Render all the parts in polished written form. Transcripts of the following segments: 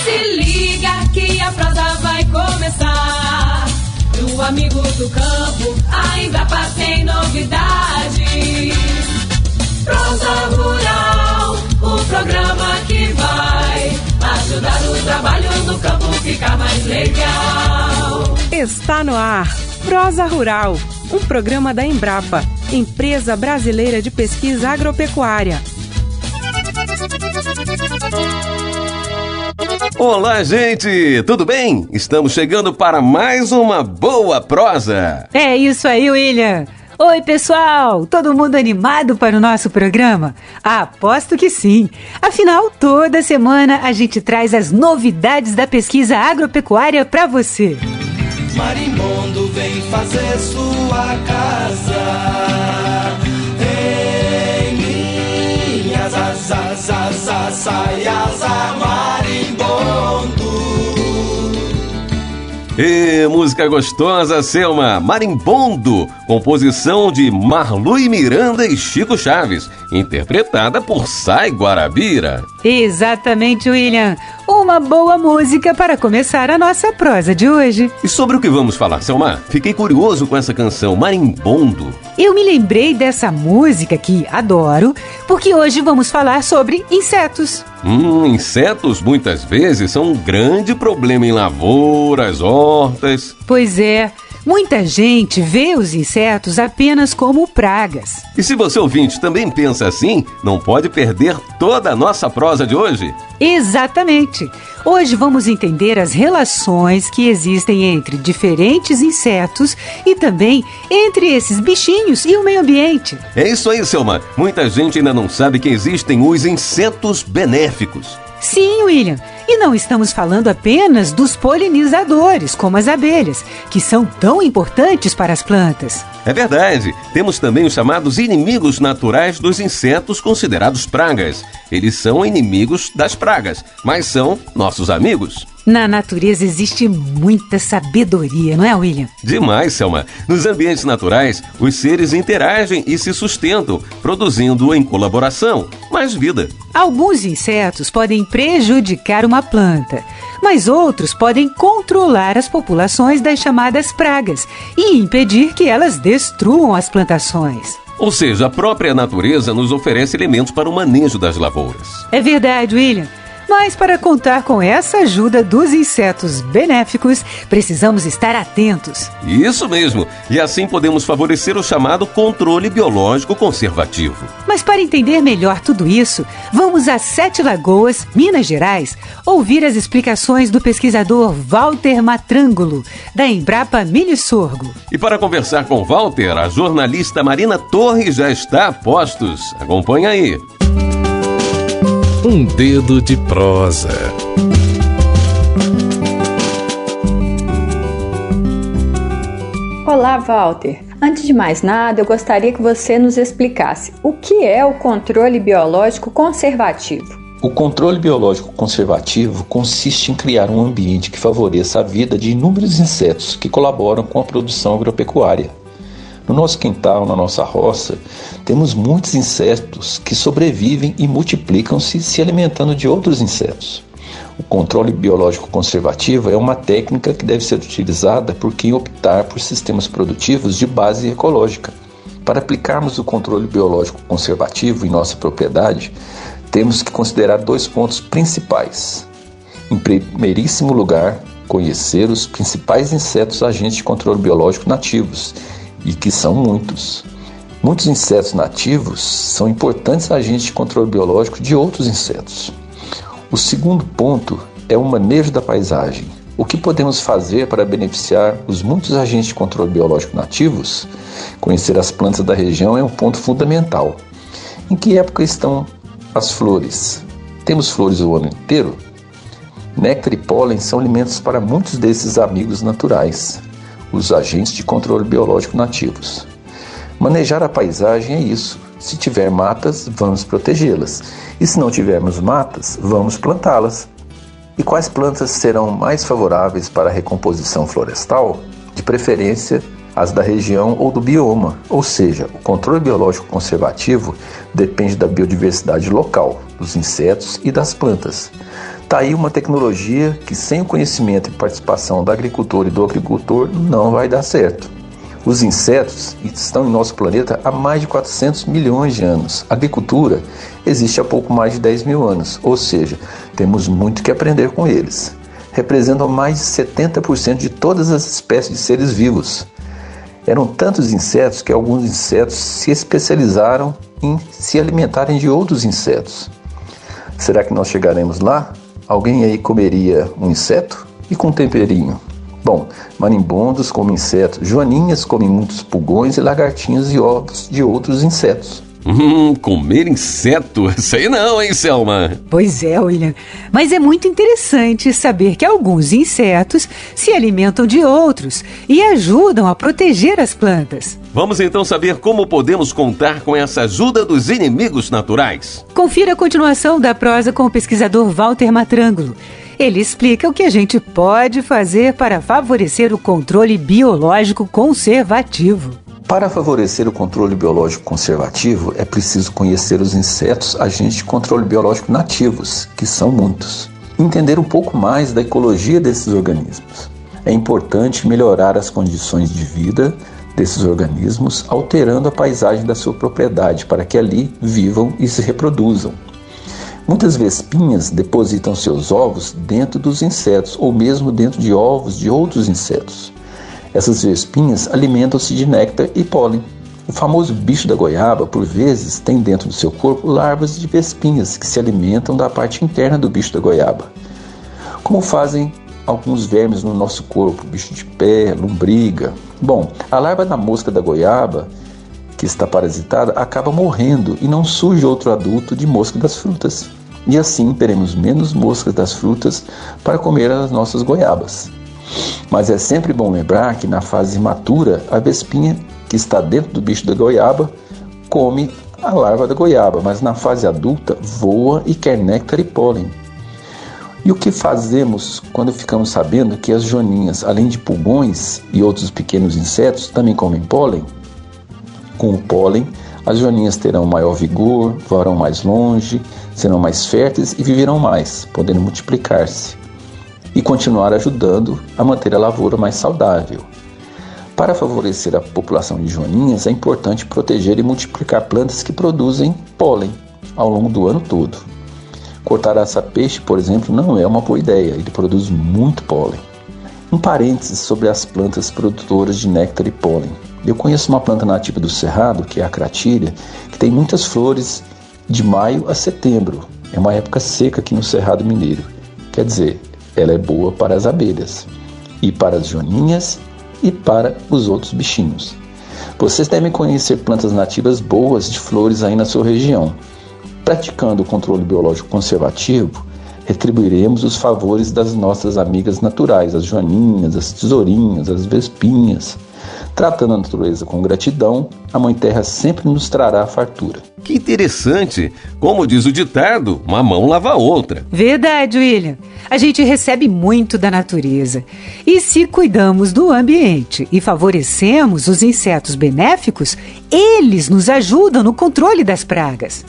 Se liga que a prosa vai começar. Pro amigo do campo, a Embrapa tem novidade. Prosa Rural, o programa que vai ajudar o trabalho do campo ficar mais legal. Está no ar, Prosa Rural, um programa da Embrapa, Empresa Brasileira de Pesquisa Agropecuária. Olá, gente! Tudo bem? Estamos chegando para mais uma boa prosa. É isso aí, William. Oi, pessoal! Todo mundo animado para o nosso programa? Aposto que sim! Afinal, toda semana a gente traz as novidades da pesquisa agropecuária para você. Marimbondo vem fazer sua casa em minhas saias marimbondo. E música gostosa, Selma, Marimbondo, composição de Marlui Miranda e Chico Chaves, interpretada por Sai Guarabira. Exatamente, William. Uma boa música para começar a nossa prosa de hoje. E sobre o que vamos falar, Selma? Fiquei curioso com essa canção, Marimbondo. Eu me lembrei dessa música que adoro, porque hoje vamos falar sobre insetos. Insetos muitas vezes são um grande problema em lavouras, hortas. Pois é. Muita gente vê os insetos apenas como pragas. E se você ouvinte também pensa assim, não pode perder toda a nossa prosa de hoje. Exatamente! Hoje vamos entender as relações que existem entre diferentes insetos e também entre esses bichinhos e o meio ambiente. É isso aí, Selma. Muita gente ainda não sabe que existem os insetos benéficos. Sim, William. E não estamos falando apenas dos polinizadores, como as abelhas, que são tão importantes para as plantas. É verdade. Temos também os chamados inimigos naturais dos insetos considerados pragas. Eles são inimigos das pragas, mas são nossos amigos. Na natureza existe muita sabedoria, não é, William? Demais, Selma. Nos ambientes naturais, os seres interagem e se sustentam, produzindo em colaboração mais vida. Alguns insetos podem prejudicar uma planta, mas outros podem controlar as populações das chamadas pragas e impedir que elas destruam as plantações. Ou seja, a própria natureza nos oferece elementos para o manejo das lavouras. É verdade, William. Mas para contar com essa ajuda dos insetos benéficos, precisamos estar atentos. Isso mesmo, e assim podemos favorecer o chamado controle biológico conservativo. Mas para entender melhor tudo isso, vamos a Sete Lagoas, Minas Gerais, ouvir as explicações do pesquisador Walter Matrângulo, da Embrapa Milho e Sorgo. E para conversar com Walter, a jornalista Marina Torres já está a postos. Acompanha aí. Um dedo de prosa. Olá, Walter. Antes de mais nada, eu gostaria que você nos explicasse o que é o controle biológico conservativo. O controle biológico conservativo consiste em criar um ambiente que favoreça a vida de inúmeros insetos que colaboram com a produção agropecuária. No nosso quintal, na nossa roça, temos muitos insetos que sobrevivem e multiplicam-se se alimentando de outros insetos. O controle biológico conservativo é uma técnica que deve ser utilizada por quem optar por sistemas produtivos de base ecológica. Para aplicarmos o controle biológico conservativo em nossa propriedade, temos que considerar dois pontos principais. Em primeiríssimo lugar, conhecer os principais insetos agentes de controle biológico nativos, e que são muitos. Muitos insetos nativos são importantes agentes de controle biológico de outros insetos. O segundo ponto é o manejo da paisagem. O que podemos fazer para beneficiar os muitos agentes de controle biológico nativos? Conhecer as plantas da região é um ponto fundamental. Em que época estão as flores? Temos flores o ano inteiro? Néctar e pólen são alimentos para muitos desses amigos naturais, os agentes de controle biológico nativos. Manejar a paisagem é isso. Se tiver matas, vamos protegê-las. E se não tivermos matas, vamos plantá-las. E quais plantas serão mais favoráveis para a recomposição florestal? De preferência, as da região ou do bioma. Ou seja, o controle biológico conservativo depende da biodiversidade local, dos insetos e das plantas. Está aí uma tecnologia que, sem o conhecimento e participação da agricultora e do agricultor, não vai dar certo. Os insetos estão em nosso planeta há mais de 400 milhões de anos. A agricultura existe há pouco mais de 10 mil anos, ou seja, temos muito que aprender com eles. Representam mais de 70% de todas as espécies de seres vivos. Eram tantos insetos que alguns insetos se especializaram em se alimentarem de outros insetos. Será que nós chegaremos lá? Alguém aí comeria um inseto? E com temperinho? Bom, marimbondos comem insetos, joaninhas comem muitos pulgões e lagartinhas e ovos de outros insetos. Comer inseto? Isso aí não, hein, Selma? Pois é, William. Mas é muito interessante saber que alguns insetos se alimentam de outros e ajudam a proteger as plantas. Vamos então saber como podemos contar com essa ajuda dos inimigos naturais. Confira a continuação da prosa com o pesquisador Walter Matrangelo. Ele explica o que a gente pode fazer para favorecer o controle biológico conservativo. Para favorecer o controle biológico conservativo, é preciso conhecer os insetos agentes de controle biológico nativos, que são muitos. Entender um pouco mais da ecologia desses organismos. É importante melhorar as condições de vida desses organismos, alterando a paisagem da sua propriedade, para que ali vivam e se reproduzam. Muitas vespinhas depositam seus ovos dentro dos insetos ou mesmo dentro de ovos de outros insetos. Essas vespinhas alimentam-se de néctar e pólen. O famoso bicho da goiaba, por vezes, tem dentro do seu corpo larvas de vespinhas que se alimentam da parte interna do bicho da goiaba. Como fazem alguns vermes no nosso corpo, bicho de pé, lombriga. Bom, a larva da mosca da goiaba, que está parasitada, acaba morrendo e não surge outro adulto de mosca das frutas. E assim teremos menos moscas das frutas para comer as nossas goiabas. Mas é sempre bom lembrar que na fase imatura, a vespinha que está dentro do bicho da goiaba come a larva da goiaba, mas na fase adulta voa e quer néctar e pólen. E o que fazemos quando ficamos sabendo que as joaninhas, além de pulgões e outros pequenos insetos, também comem pólen? Com o pólen, as joaninhas terão maior vigor, voarão mais longe, serão mais férteis e viverão mais, podendo multiplicar-se e continuar ajudando a manter a lavoura mais saudável. Para favorecer a população de joaninhas, é importante proteger e multiplicar plantas que produzem pólen ao longo do ano todo. Cortar açapeixe, por exemplo, não é uma boa ideia, ele produz muito pólen. Um parênteses sobre as plantas produtoras de néctar e pólen. Eu conheço uma planta nativa do Cerrado, que é a cratilha, que tem muitas flores de maio a setembro. É uma época seca aqui no Cerrado Mineiro. Quer dizer, ela é boa para as abelhas, e para as joaninhas, e para os outros bichinhos. Vocês devem conhecer plantas nativas boas de flores aí na sua região. Praticando o controle biológico conservativo, retribuiremos os favores das nossas amigas naturais, as joaninhas, as tesourinhas, as vespinhas. Tratando a natureza com gratidão, a Mãe Terra sempre nos trará fartura. Que interessante! Como diz o ditado, uma mão lava a outra. Verdade, William. A gente recebe muito da natureza. E se cuidamos do ambiente e favorecemos os insetos benéficos, eles nos ajudam no controle das pragas.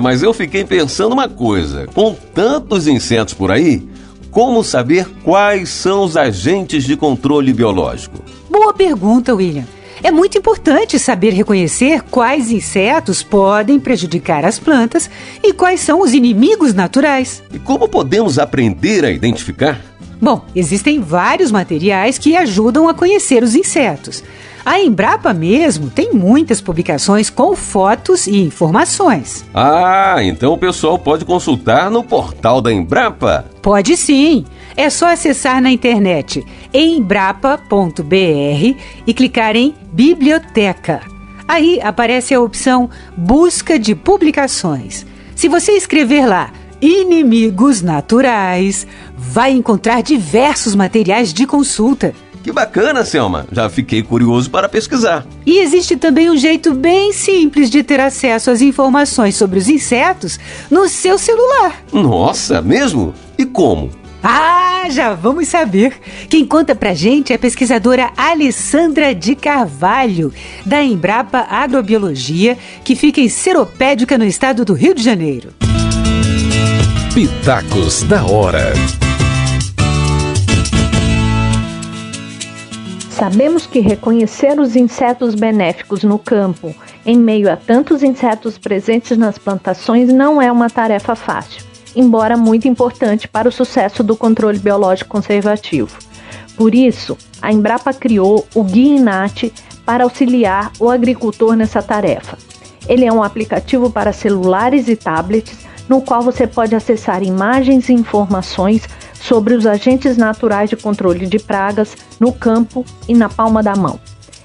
Mas eu fiquei pensando uma coisa. Com tantos insetos por aí, como saber quais são os agentes de controle biológico? Boa pergunta, William. É muito importante saber reconhecer quais insetos podem prejudicar as plantas e quais são os inimigos naturais. E como podemos aprender a identificar? Bom, existem vários materiais que ajudam a conhecer os insetos. A Embrapa mesmo tem muitas publicações com fotos e informações. Então o pessoal pode consultar no portal da Embrapa? Pode sim. É só acessar na internet embrapa.br e clicar em Biblioteca. Aí aparece a opção Busca de Publicações. Se você escrever lá Inimigos Naturais, vai encontrar diversos materiais de consulta. Que bacana, Selma. Já fiquei curioso para pesquisar. E existe também um jeito bem simples de ter acesso às informações sobre os insetos no seu celular. Nossa, mesmo? E como? Já vamos saber. Quem conta pra gente é a pesquisadora Alessandra de Carvalho, da Embrapa Agrobiologia, que fica em Seropédica, no estado do Rio de Janeiro. Pitacos da Hora. Sabemos que reconhecer os insetos benéficos no campo, em meio a tantos insetos presentes nas plantações, não é uma tarefa fácil, embora muito importante para o sucesso do controle biológico conservativo. Por isso, a Embrapa criou o Guia INAT para auxiliar o agricultor nessa tarefa. Ele é um aplicativo para celulares e tablets, no qual você pode acessar imagens e informações sobre os agentes naturais de controle de pragas no campo e na palma da mão.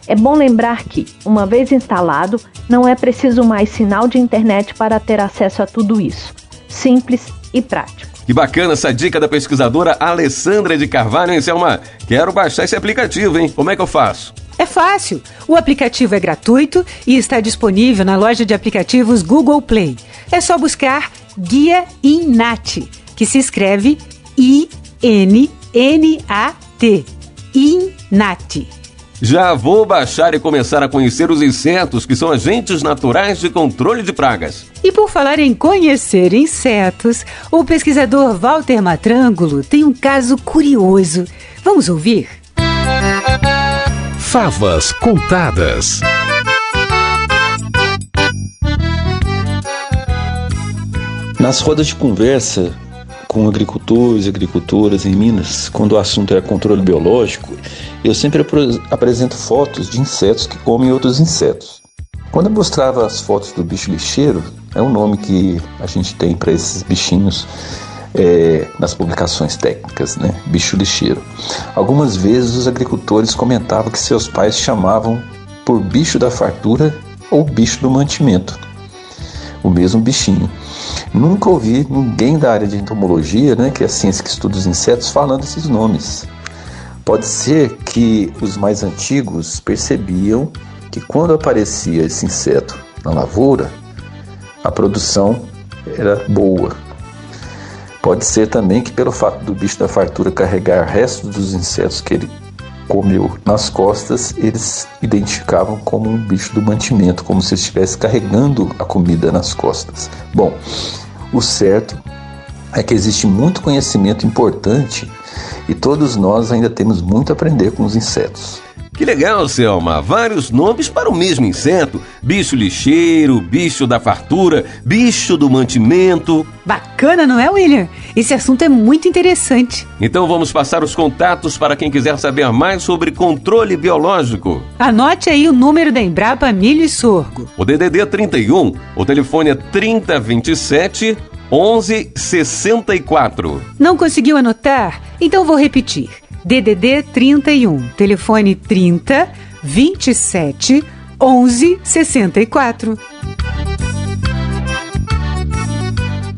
É bom lembrar que, uma vez instalado, não é preciso mais sinal de internet para ter acesso a tudo isso. Simples e prático. Que bacana essa dica da pesquisadora Alessandra de Carvalho, hein, Selma? Quero baixar esse aplicativo, hein? Como é que eu faço? É fácil. O aplicativo é gratuito e está disponível na loja de aplicativos Google Play. É só buscar Guia INAT, que se escreve I-N-N-A-T. INAT. Já vou baixar e começar a conhecer os insetos, que são agentes naturais de controle de pragas. E por falar em conhecer insetos, o pesquisador Walter Matrângulo tem um caso curioso. Vamos ouvir? Favas contadas. Nas rodas de conversa com agricultores e agricultoras em Minas, quando o assunto é controle biológico, eu sempre apresento fotos de insetos que comem outros insetos. Quando eu mostrava as fotos do bicho lixeiro, é um nome que a gente tem para esses bichinhos nas publicações técnicas, né? Bicho lixeiro. Algumas vezes os agricultores comentavam que seus pais chamavam por bicho da fartura ou bicho do mantimento, o mesmo bichinho. Nunca ouvi ninguém da área de entomologia, né, que é a ciência que estuda os insetos, falando esses nomes. Pode ser que os mais antigos percebiam que quando aparecia esse inseto na lavoura, a produção era boa. Pode ser também que pelo fato do bicho da fartura carregar restos dos insetos que ele comeu nas costas, eles identificavam como um bicho do mantimento, como se estivesse carregando a comida nas costas. Bom, o certo é que existe muito conhecimento importante e todos nós ainda temos muito a aprender com os insetos. Que legal, Selma! Vários nomes para o mesmo inseto. Bicho lixeiro, bicho da fartura, bicho do mantimento. Bacana, não é, William? Esse assunto é muito interessante. Então vamos passar os contatos para quem quiser saber mais sobre controle biológico. Anote aí o número da Embrapa Milho e Sorgo. O DDD 31, o telefone é 3027 1164. Não conseguiu anotar? Então vou repetir. DDD 31, telefone 30 27 11 64.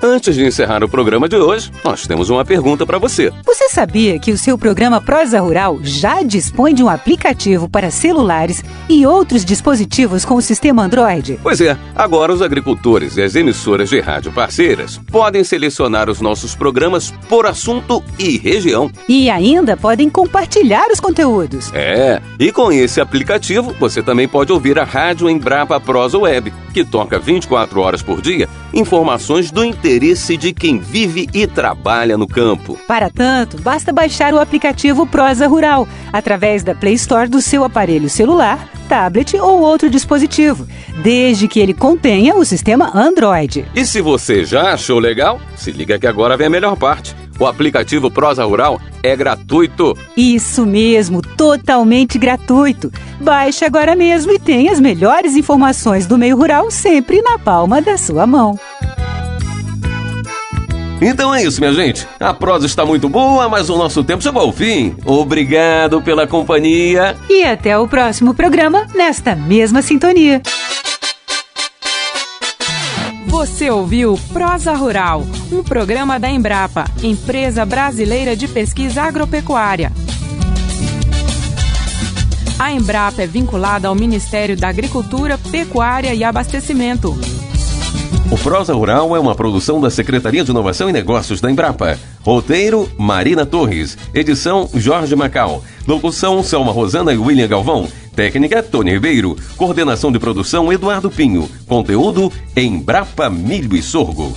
Antes de encerrar o programa de hoje, nós temos uma pergunta para você. Você sabia que o seu programa Prosa Rural já dispõe de um aplicativo para celulares e outros dispositivos com o sistema Android? Pois é, agora os agricultores e as emissoras de rádio parceiras podem selecionar os nossos programas por assunto e região. E ainda podem compartilhar os conteúdos. E com esse aplicativo você também pode ouvir a Rádio Embrapa Prosa Web, que toca 24 horas por dia informações do interesse de quem vive e trabalha no campo. Para tanto, basta baixar o aplicativo Prosa Rural através da Play Store do seu aparelho celular, tablet ou outro dispositivo, desde que ele contenha o sistema Android. E se você já achou legal, se liga que agora vem a melhor parte. O aplicativo Prosa Rural é gratuito. Isso mesmo, totalmente gratuito. Baixe agora mesmo e tenha as melhores informações do meio rural sempre na palma da sua mão. Então é isso, minha gente. A prosa está muito boa, mas o nosso tempo chegou ao fim. Obrigado pela companhia. E até o próximo programa, nesta mesma sintonia. Você ouviu Prosa Rural, um programa da Embrapa, Empresa Brasileira de Pesquisa Agropecuária. A Embrapa é vinculada ao Ministério da Agricultura, Pecuária e Abastecimento. O Prosa Rural é uma produção da Secretaria de Inovação e Negócios da Embrapa. Roteiro, Marina Torres. Edição, Jorge Macau. Locução, Selma Rosana e William Galvão. Técnica, Tony Ribeiro. Coordenação de produção, Eduardo Pinho. Conteúdo, Embrapa Milho e Sorgo.